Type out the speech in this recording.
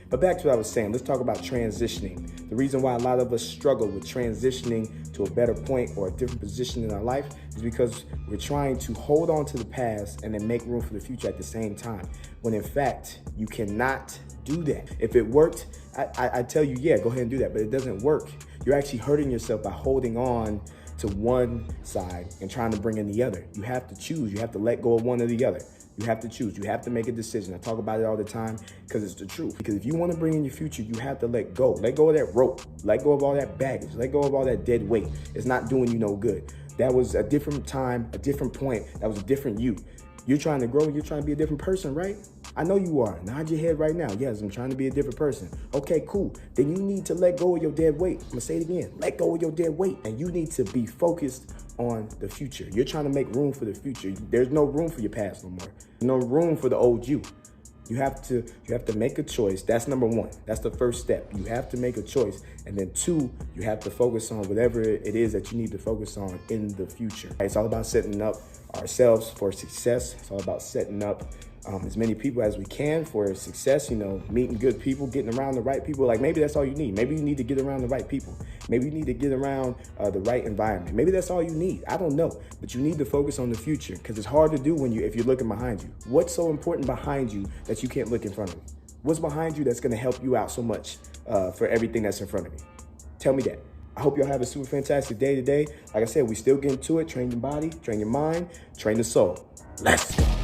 But back to what I was saying, let's talk about transitioning. The reason why a lot of us struggle with transitioning to a better point or a different position in our life is because we're trying to hold on to the past and then make room for the future at the same time. When in fact, you cannot do that. If it worked, I tell you, yeah, go ahead and do that, but it doesn't work. You're actually hurting yourself by holding on to one side and trying to bring in the other. You have to choose. You have to let go of one or the other. You have to choose. You have to make a decision. I talk about it all the time because it's the truth. Because if you want to bring in your future, you have to let go. Let go of that rope. Let go of all that baggage. Let go of all that dead weight. It's not doing you no good. That was a different time, a different point. That was a different you. You're trying to grow. You're trying to be a different person, right? I know you are. Nod your head right now. Yes, I'm trying to be a different person. Okay, cool. Then you need to let go of your dead weight. I'm going to say it again. Let go of your dead weight. And you need to be focused on the future. You're trying to make room for the future. There's no room for your past no more. No room for the old you. You have to make a choice. That's number one. That's the first step. You have to make a choice. And then two, you have to focus on whatever it is that you need to focus on in the future. It's all about setting up ourselves for success. It's all about setting up as many people as we can for success, meeting good people, getting around the right people. Like maybe that's all you need. Maybe you need to get around the right people. Maybe you need to get around the right environment. Maybe that's all you need. I don't know, but you need to focus on the future because it's hard to do if you're looking behind you. What's so important behind you that you can't look in front of you? What's behind you that's going to help you out so much for everything that's in front of you? Tell me that. I hope y'all have a super fantastic day today. Like I said, we still getting to it. Train your body, train your mind, train the soul. Let's go.